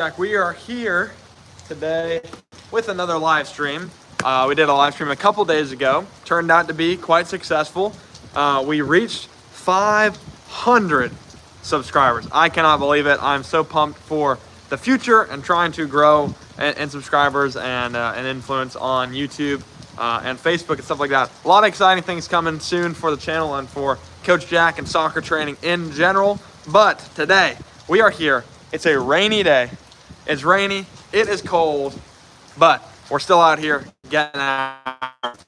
Jack. We are here today with another live stream. We did a live stream a couple days ago. Turned out to be quite successful. We reached 500 subscribers. I cannot believe it. I'm so pumped for the future and trying to grow in subscribers and influence on YouTube and Facebook and stuff like that. A lot of exciting things coming soon for the channel and for Coach Jack and soccer training in general. But today we are here. It's a rainy day. It's rainy, it is cold, but we're still out here getting out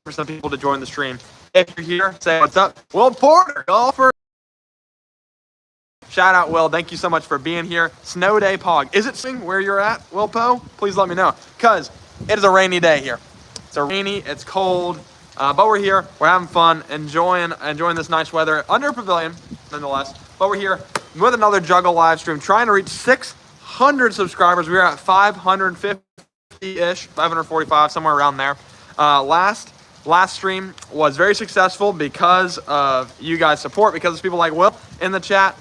for some people to join the stream. If you're here, say what's up. Will Porter, golfer. Shout out, Will. Thank you so much for being here. Snow day pog. Is it snowing where you're at, Will Poe? Please let me know, because it is a rainy day here. It's rainy, it's cold, but we're here. We're having fun, enjoying this nice weather under a pavilion, nonetheless. But we're here with another Juggle live stream, trying to reach 600 subscribers. We are at 550-ish, 545, somewhere around there. Last stream was very successful because of you guys' support, because of people like Will in the chat.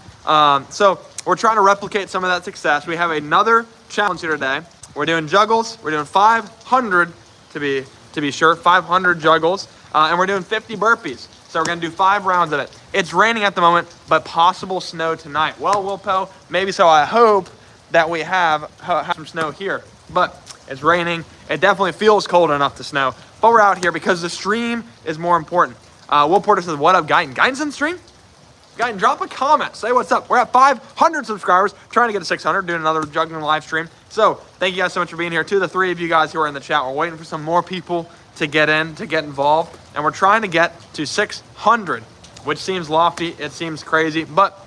So we're trying to replicate some of that success. We have another challenge here today. We're doing juggles. We're doing 500 to be sure, 500 juggles, and we're doing 50 burpees. So we're going to do 5 rounds of it. It's raining at the moment, but possible snow tonight. Well, Will Poe, maybe so. I hope that we have some snow here, but it's raining. It definitely feels cold enough to snow, but we're out here because the stream is more important. Will Porter says, what up, Guyton? Guyton's in the stream? Guyton, drop a comment. Say what's up. We're at 500 subscribers, trying to get to 600, doing another juggling live stream. So thank you guys so much for being here. To the 3 of you guys who are in the chat, we're waiting for some more people to get involved, and we're trying to get to 600, which seems lofty. It seems crazy, but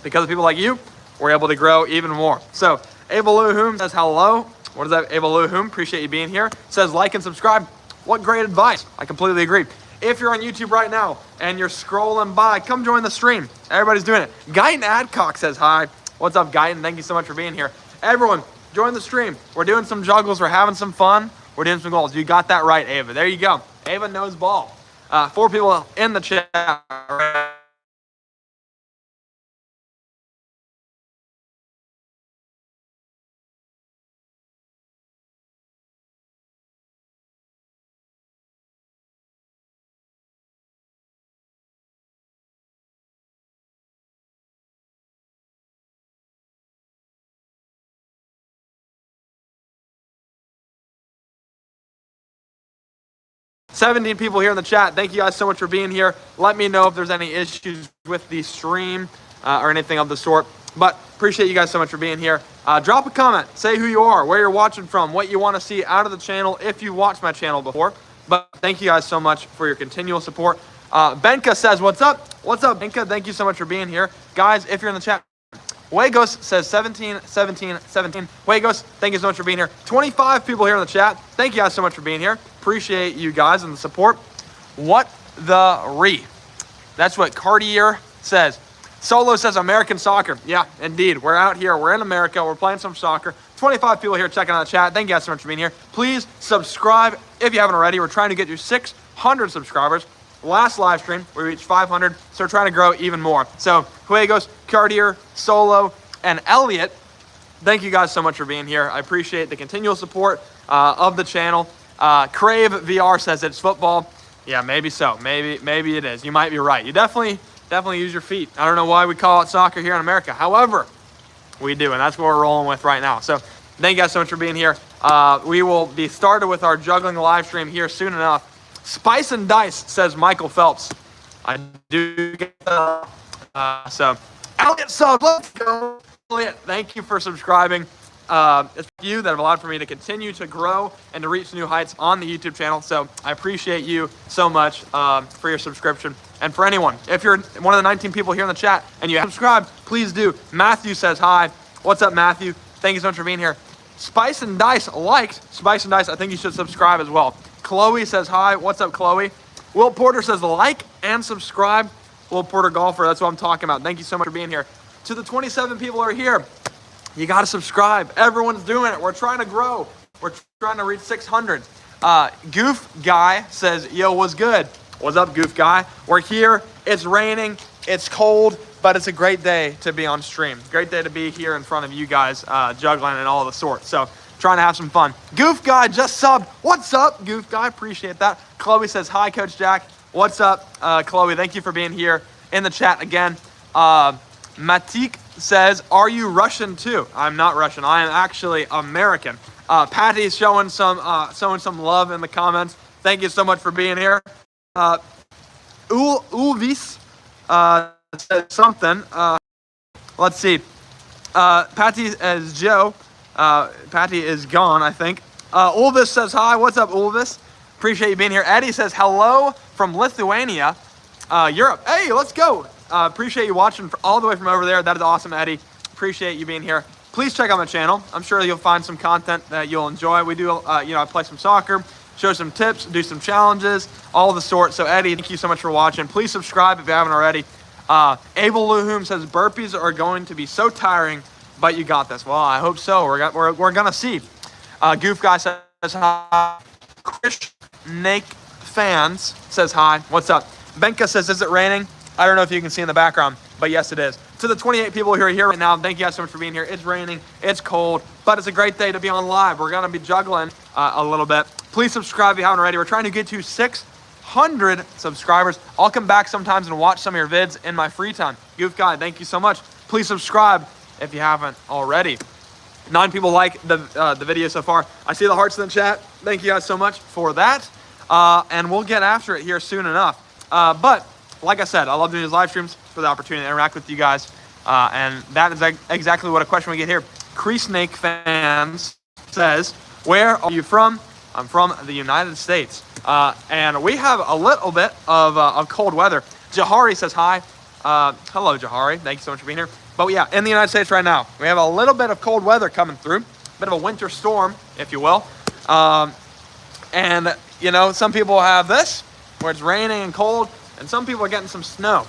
because of people like you, we're able to grow even more. So Abeluhum says hello. What is that, Abeluhum? Appreciate you being here. Says like and subscribe. What great advice. I completely agree. If you're on YouTube right now and you're scrolling by, come join the stream. Everybody's doing it. Guyton Adcock says hi. What's up, Guyton? Thank you so much for being here. Everyone, join the stream. We're doing some juggles. We're having some fun. We're doing some goals. You got that right, Ava. There you go. Ava knows ball. 4 people in the chat. 17 people here in the chat. Thank you guys so much for being here. Let me know if there's any issues with the stream or anything of the sort. But appreciate you guys so much for being here. Drop a comment. Say who you are, where you're watching from, what you want to see out of the channel if you watched my channel before. But thank you guys so much for your continual support. Benka says, what's up? What's up, Benka? Thank you so much for being here. Guys, if you're in the chat, Wagos says 17, 17, 17. Wagos, thank you so much for being here. 25 people here in the chat. Thank you guys so much for being here. Appreciate you guys and the support. What the re? That's what Cartier says. Solo says American soccer. Yeah, indeed. We're out here. We're in America. We're playing some soccer. 25 people here checking out the chat. Thank you guys so much for being here. Please subscribe if you haven't already. We're trying to get you 600 subscribers. Last live stream, we reached 500, so we're trying to grow even more. So, Juegos, Cartier, Solo, and Elliot, thank you guys so much for being here. I appreciate the continual support of the channel. Crave VR says it's football. Yeah, maybe so. Maybe it is. You might be right. You definitely use your feet. I don't know why we call it soccer here in America. However, we do, and that's what we're rolling with right now. So, thank you guys so much for being here. We will be started with our juggling live stream here soon enough. Spice and Dice says Michael Phelps. I do get that. So, Elliot sub, let's go. Elliot, thank you for subscribing. It's you that have allowed for me to continue to grow and to reach new heights on the YouTube channel. So, I appreciate you so much for your subscription. And for anyone, if you're one of the 19 people here in the chat and you have subscribed, please do. Matthew says hi. What's up, Matthew? Thank you so much for being here. Spice and Dice liked. Spice and Dice, I think you should subscribe as well. Chloe says hi. What's up, Chloe? Will Porter says like and subscribe. Will Porter Golfer, that's what I'm talking about. Thank you so much for being here. To the 27 people who are here, you got to subscribe. Everyone's doing it. We're trying to grow. We're trying to reach 600. Goof Guy says, yo, what's good? What's up, Goof Guy? We're here. It's raining. It's cold. but it's a great day to be on stream. Great day to be here in front of you guys, juggling and all the sorts. So trying to have some fun. Goof Guy just subbed. What's up, Goof Guy? Appreciate that. Chloe says, hi, Coach Jack. What's up, Chloe? Thank you for being here in the chat again. Matik says, are you Russian too? I'm not Russian. I am actually American. Patty's showing some love in the comments. Thank you so much for being here. Ulvis said something. Let's see. Patty is Joe. Patty is gone, I think. Ulvis says hi. What's up, Ulvis? Appreciate you being here. Eddie says hello from Lithuania, Europe. Hey, let's go. Appreciate you watching all the way from over there. That is awesome, Eddie. Appreciate you being here. Please check out my channel. I'm sure you'll find some content that you'll enjoy. We do, I play some soccer, show some tips, do some challenges, all the sorts. So Eddie, thank you so much for watching. Please subscribe if you haven't already. Abel Luhum says burpees are going to be so tiring, but you got this. Well, I hope so. We're gonna see. Goof Guy says hi. Chris Snake Fans says hi. What's up? Benka says, is it raining? I don't know if you can see in the background, but yes, it is. To the 28 people who are here right now, thank you guys so much for being here. It's raining, it's cold, but it's a great day to be on live. We're gonna be juggling a little bit. Please subscribe if you haven't already. We're trying to get to 600 subscribers. I'll come back sometimes and watch some of your vids in my free time. Goof Guy, thank you so much. Please subscribe if you haven't already. 9 people like the video so far. I see the hearts in the chat. Thank you guys so much for that. And we'll get after it here soon enough. But like I said, I love doing these live streams for the opportunity to interact with you guys. And that is exactly what a question we get here. Snake Fans says, where are you from? I'm from the United States. And we have a little bit of cold weather. Jahari says hi. Hello, Jahari. Thank you so much for being here. But yeah, in the United States right now, we have a little bit of cold weather coming through. Bit of a winter storm, if you will. And, some people have this, where it's raining and cold. And some people are getting some snow,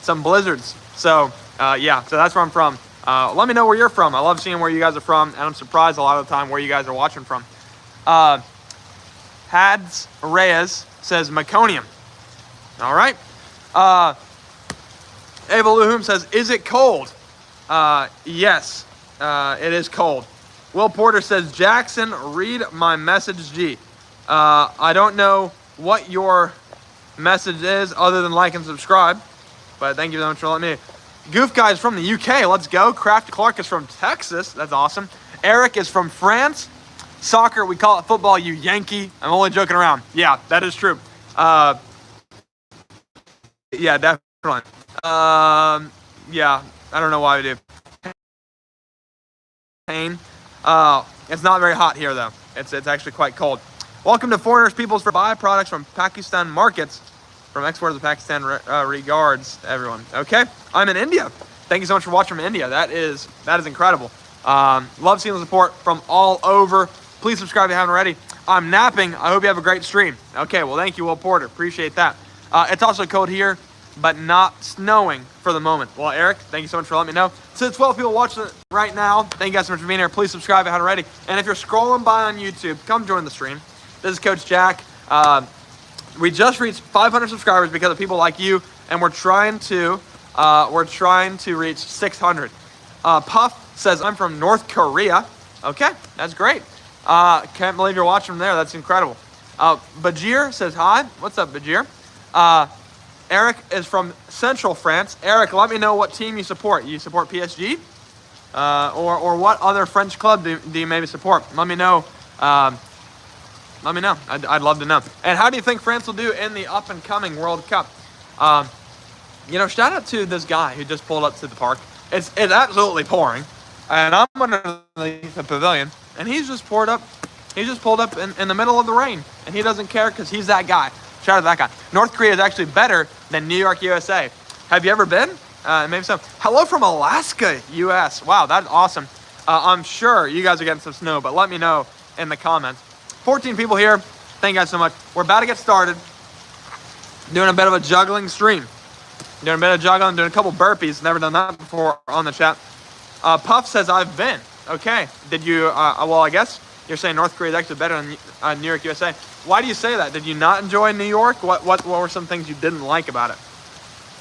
some blizzards. So, so that's where I'm from. Let me know where you're from. I love seeing where you guys are from, and I'm surprised a lot of the time where you guys are watching from. Hads Reyes says Meconium. All right. Ava Luhum says, is it cold? Yes, it is cold. Will Porter says, Jackson, read my message, G. I don't know what your message is other than like and subscribe, but thank you so much for letting me. Goof Guy is from the UK. Let's go. Craft Clark is from Texas. That's awesome. Eric is from France. Soccer, we call it football, you Yankee. I'm only joking around. Yeah, that is true. Yeah, definitely. Yeah, I don't know why we do. Pain. It's not very hot here though. It's actually quite cold. Welcome to Foreigners Peoples for buy products from Pakistan markets. From exporters of Pakistan, regards everyone. Okay, I'm in India. Thank you so much for watching from India. That is incredible. Love seeing the support from all over. Please subscribe if you haven't already. I'm napping. I hope you have a great stream. Okay, well, thank you, Will Porter. Appreciate that. It's also cold here, but not snowing for the moment. Well, Eric, thank you so much for letting me know. So 12 people watching it right now. Thank you guys so much for being here. Please subscribe if you haven't already. And if you're scrolling by on YouTube, come join the stream. This is Coach Jack. We just reached 500 subscribers because of people like you, and we're trying to reach 600. Puff says, I'm from North Korea. Okay, that's great. Can't believe you're watching from there. That's incredible. Bajir says hi. What's up, Bajir? Eric is from Central France. Eric, let me know what team you support. You support PSG? Or what other French club do you maybe support? Let me know. Let me know. I'd love to know. And how do you think France will do in the up-and-coming World Cup? Shout out to this guy who just pulled up to the park. It's absolutely pouring. And I'm under the pavilion. And he's just pulled up in the middle of the rain. And he doesn't care because he's that guy. Shout out to that guy. North Korea is actually better than New York, USA. Have you ever been? Maybe so. Hello from Alaska, US. Wow, that's awesome. I'm sure you guys are getting some snow, but let me know in the comments. 14 people here. Thank you guys so much. We're about to get started. Doing a bit of a juggling stream. Doing a bit of juggling, doing a couple burpees. Never done that before on the chat. Puff says, I've been. Okay. Did you, well, I guess you're saying North Korea is actually better than New York, USA. Why do you say that? Did you not enjoy New York? What were some things you didn't like about it?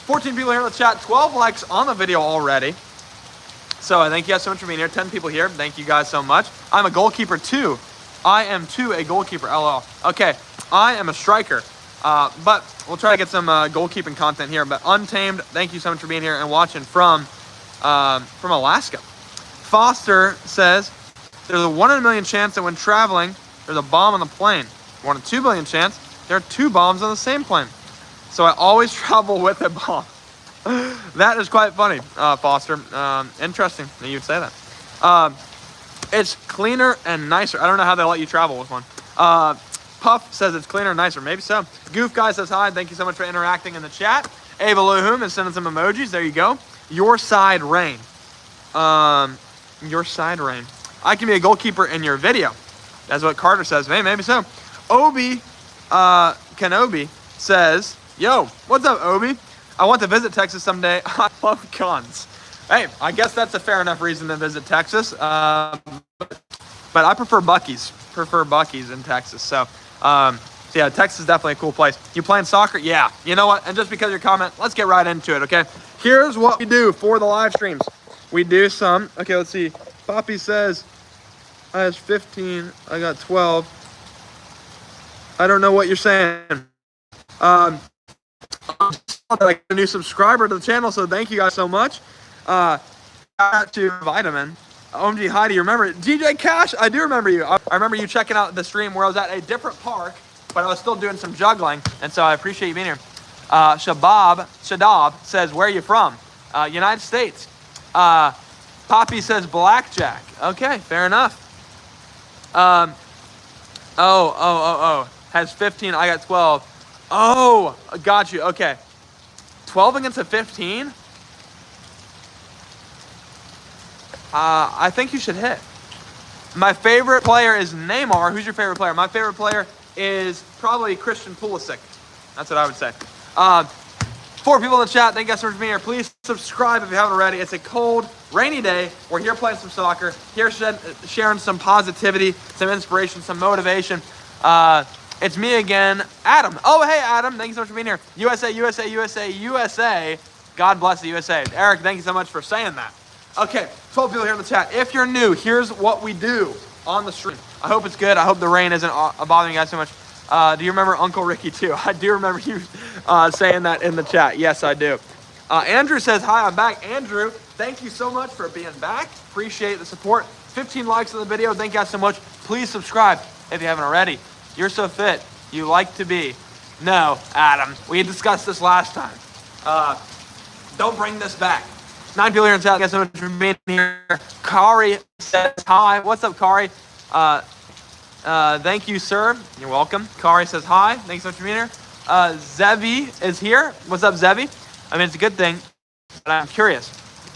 14 people here in the chat. 12 likes on the video already. So thank you guys so much for being here. 10 people here. Thank you guys so much. I'm a goalkeeper too. I am too a goalkeeper. LOL. Okay, I am a striker. But we'll try to get some goalkeeping content here. But Untamed, thank you so much for being here and watching from Alaska. Foster says, there's a 1 in a million chance that when traveling, there's a bomb on the plane. 1 in 2 billion chance, there are 2 bombs on the same plane. So I always travel with a bomb. That is quite funny, Foster. Interesting that you'd say that. It's cleaner and nicer. I don't know how they let you travel with one. Puff says it's cleaner and nicer. Maybe so. Goof Guy says hi. Thank you so much for interacting in the chat. Ava Luhum is sending some emojis. There you go. Your side rain. Your side rain. I can be a goalkeeper in your video. That's what Carter says. Hey, maybe so. Obi Kenobi says, yo, what's up, Obi? I want to visit Texas someday. I love guns. Hey, I guess that's a fair enough reason to visit Texas. But I prefer Buc-ee's. Prefer Buc-ee's in Texas. So yeah, Texas is definitely a cool place. You playing soccer? Yeah. You know what? And just because of your comment, let's get right into it, okay? Here's what we do for the live streams. We do some, okay, let's see. Poppy says, I has 15, I got 12. I don't know what you're saying. I'm like a new subscriber to the channel, so thank you guys so much. Shout out to Vitamin. OMG Heidi, you remember it? DJ Cash, I do remember you. I remember you checking out the stream where I was at a different park, but I was still doing some juggling, and so I appreciate you being here. Shadab says, where are you from? United States. Poppy says blackjack. Okay, fair enough. Has 15, I got 12. Oh, got you. Okay. 12 against a 15? I think you should hit. My favorite player is Neymar. Who's your favorite player? My favorite player is probably Christian Pulisic. That's what I would say. 4 people in the chat. Thank you guys so much for being here. Please subscribe if you haven't already. It's a cold, rainy day. We're here playing some soccer. Here sharing some positivity, some inspiration, some motivation. It's me again, Adam. Oh, hey, Adam. Thank you so much for being here. USA, USA, USA, USA. God bless the USA. Eric, thank you so much for saying that. Okay, 12 people here in the chat. If you're new, here's what we do on the stream. I hope it's good. I hope the rain isn't bothering you guys so much. Do you remember Uncle Ricky too? I do remember you saying that in the chat. Yes, I do. Andrew says, hi, I'm back. Andrew, thank you so much for being back. Appreciate the support. 15 likes on the video. Thank you guys so much. Please subscribe if you haven't already. You're so fit. You like to be. No, Adam. We discussed this last time. Don't bring this back. 9 people here in chat. Thank you guys so much for being here. Kari says hi. What's up, Kari? Thank you, sir. You're welcome. Kari says hi. Thanks so much for being here. Zevi is here. What's up, Zevi? I mean, it's a good thing, but I'm curious.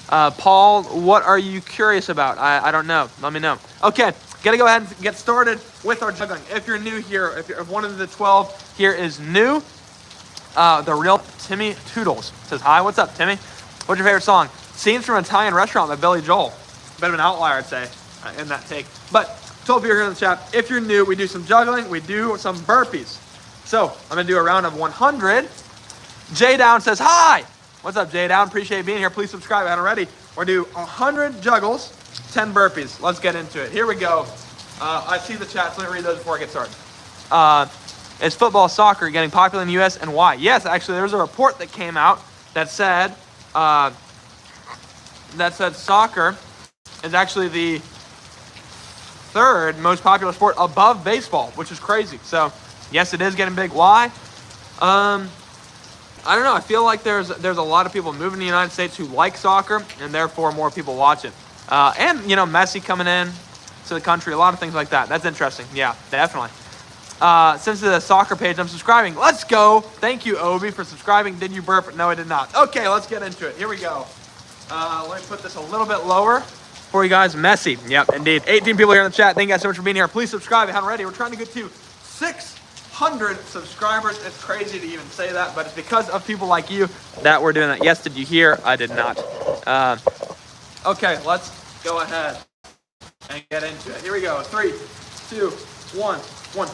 Paul, what are you curious about? I don't know. Let me know. Okay, gotta go ahead and get started with our juggling. If you're new here, if one of the 12 here is new, the real Timmy Toodles says hi. What's up, Timmy? What's your favorite song? Scenes from an Italian Restaurant by Billy Joel. Bit of an outlier, I'd say, in that take. But 12 people here in the chat. If you're new, we do some juggling. We do some burpees. So I'm going to do a round of 100. Jay Down says hi. What's up, Jay Down? Appreciate being here. Please subscribe if you haven't already. We're going to do 100 juggles, 10 burpees. Let's get into it. Here we go. I see the chat, so let me read those before I get started. Is football, soccer getting popular in the U.S. and why? Yes, actually, there was a report that came out that said soccer is actually the 3rd most popular sport above baseball, which is crazy. So, yes, it is getting big. Why? I don't know. I feel like there's a lot of people moving to the United States who like soccer, and therefore more people watch it. And, you know, Messi coming in to the country, a lot of things like that. That's interesting. Yeah, definitely. Since the soccer page, I'm subscribing. Let's go. Thank you, Obi, for subscribing. Did you burp? No, I did not. Okay, let's get into it. Here we go. Let me put this a little bit lower for you guys. Messi. Yep, indeed. 18 people here in the chat. Thank you guys so much for being here. Please subscribe if you haven't already. We're trying to get to 600 subscribers. It's crazy to even say that, but it's because of people like you that we're doing that. Yes, did you hear? I did not. Okay, let's go ahead and get into it. Here we go. 3, 2, 1. 1,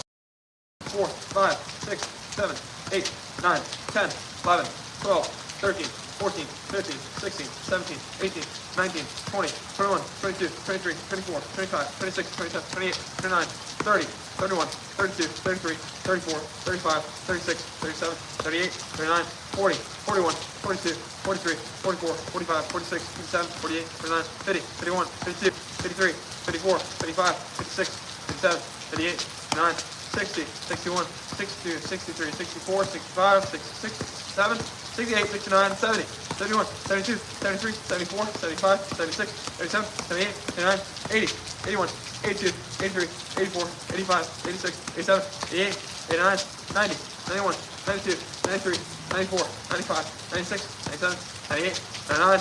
4, 5, 6, 7, 8, 9, 10, 11, 12, 13, 14, 15, 16, 17, 18, 19, 20, 21, 22, 23, 24, 25, 26, 27, 28, 29, 30, 31, 32, 33, 34, 35, 36, 37, 38, 39, 40, 41, 42, 43, 44, 45, 46, 47, 48, 49, 50, 51, 52, 53, 54, 55, 56, 57, 58, 59, 60, 61, 62, 63, 64, 65, 66, 67, 68, 69, 70, 71, 72, 73, 74, 75, 76, 77, 78, 79, 80, 81, 82, 83, 84, 85, 86, 87, 88, 89, 90, 91, 92, 93, 94, 95, 96, 97, 98, 99,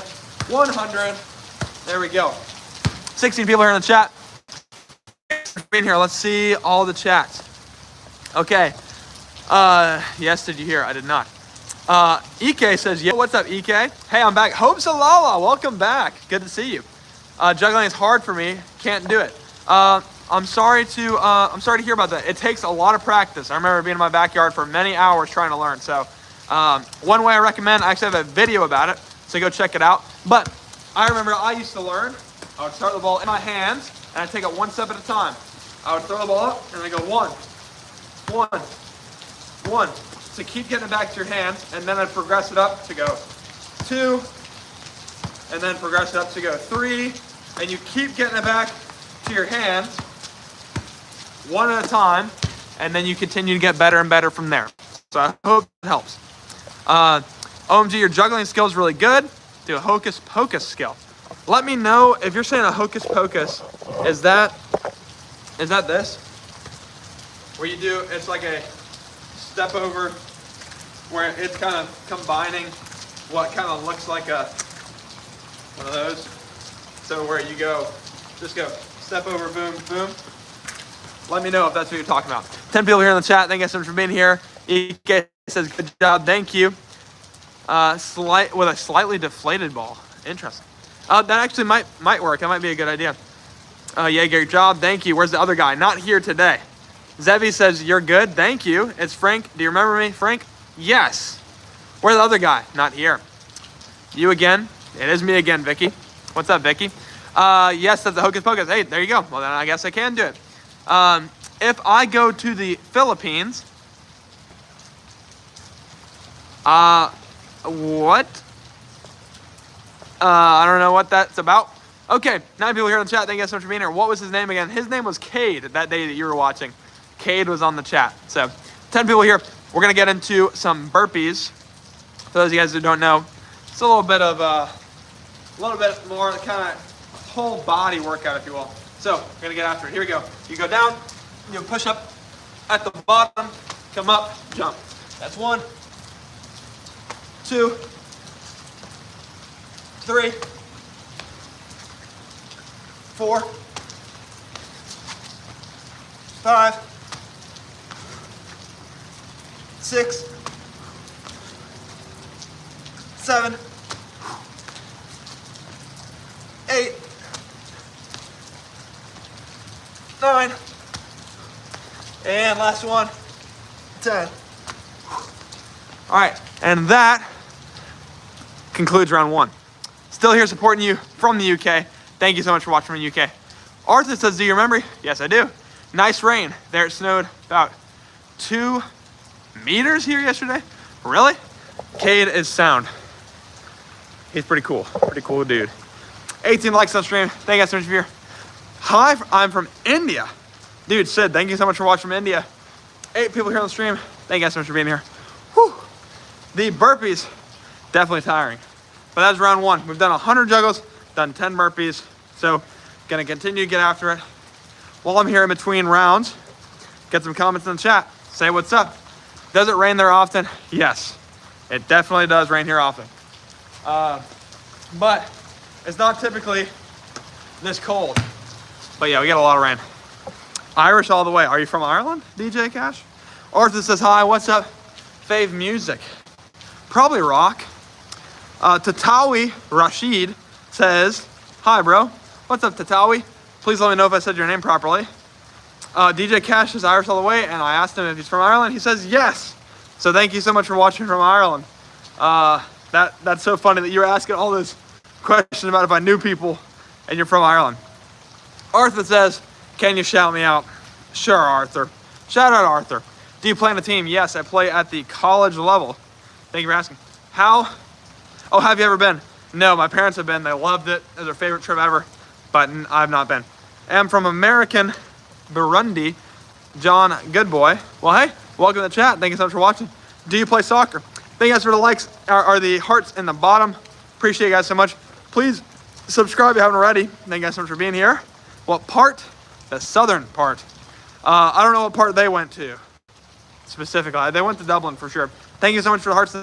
100. There we go. 16 people here in the chat. In here, let's see all the chats. Okay. Yes, did you hear? I did not. EK says, yeah, what's up, EK? Hey, I'm back. Hope Salala, welcome back. Good to see you. Juggling is hard for me. Can't do it. I'm sorry to hear about that. It takes a lot of practice. I remember being in my backyard for many hours trying to learn. So, one way I recommend, I actually have a video about it, so go check it out. But I remember I used to learn. I would start the ball in my hands, and I'd take it one step at a time. I would throw the ball up, and I go one. So keep getting it back to your hands, and then I'd progress it up to go 2, and then progress it up to go 3, and you keep getting it back to your hands one at a time, and then you continue to get better and better from there. So I hope it helps. OMG, your juggling skill is really good. Do a hocus pocus skill. Let me know if you're saying a hocus pocus. Is that this? Where you do, it's like a step over where it's kind of combining what kind of looks like one of those. So where you go, just go step over, boom, boom. Let me know if that's what you're talking about. 10 people here in the chat. Thank you so much for being here. EK says, good job, thank you. With a slightly deflated ball. Interesting. That actually might work. That might be a good idea. Yeah, great job. Thank you. Where's the other guy? Not here today. Zevi says, you're good. Thank you. It's Frank. Do you remember me, Frank? Yes. Where's the other guy? Not here. You again? It is me again, Vicky. What's up, Vicky? Yes, that's the hocus pocus. Hey, there you go. Well, then I guess I can do it. If I go to the Philippines, what? I don't know what that's about. Okay, 9 people here in the chat. Thank you guys so much for being here. What was his name again? His name was Cade that day that you were watching. Cade was on the chat. So, 10 people here. We're going to get into some burpees. For those of you guys who don't know, it's a little bit more kind of whole body workout, if you will. So, we're going to get after it. Here we go. You go down, you push up at the bottom, come up, jump. That's 1, 2, 3, 4, 5, 6, 7, 8, 9, and last one, 10. All right, and that concludes round 1. Still here supporting you from the UK. Thank you so much for watching from the UK. Arthur says, do you remember? Yes, I do. Nice rain. There it snowed about 2 meters here yesterday. Really? Cade is sound. He's pretty cool. Pretty cool dude. 18 likes on stream. Thank you guys so much for here. Hi, I'm from India. Dude, Sid, thank you so much for watching from India. 8 people here on the stream. Thank you guys so much for being here. Whew. The burpees, definitely tiring. But that's round 1. We've done 100 juggles, done 10 burpees. So, gonna continue to get after it. While I'm here in between rounds, get some comments in the chat. Say what's up. Does it rain there often? Yes, it definitely does rain here often. But it's not typically this cold. But yeah, we get a lot of rain. Irish all the way. Are you from Ireland, DJ Cash? Arthur says, hi, what's up? Fave music. Probably rock. Tatawi Rashid says, hi, bro. What's up, Tatawi? Please let me know if I said your name properly. DJ Cash is Irish all the way, and I asked him if he's from Ireland. He says yes. So thank you so much for watching from Ireland. That's so funny that you're asking all those questions about if I knew people and you're from Ireland. Arthur says, can you shout me out? Sure, Arthur. Shout out, Arthur. Do you play on a team? Yes, I play at the college level. Thank you for asking. How? Oh, have you ever been? No, my parents have been. They loved it. It was their favorite trip ever, but I've not been. I'm from American Burundi. John Goodboy. Well, hey, welcome to the chat. Thank you so much for watching. Do you play soccer? Thank you guys for the likes, or the hearts in the bottom. Appreciate you guys so much. Please subscribe if you haven't already. Thank you guys so much for being here. What part? The southern part. I don't know what part they went to specifically. They went to Dublin for sure. Thank you so much for the hearts.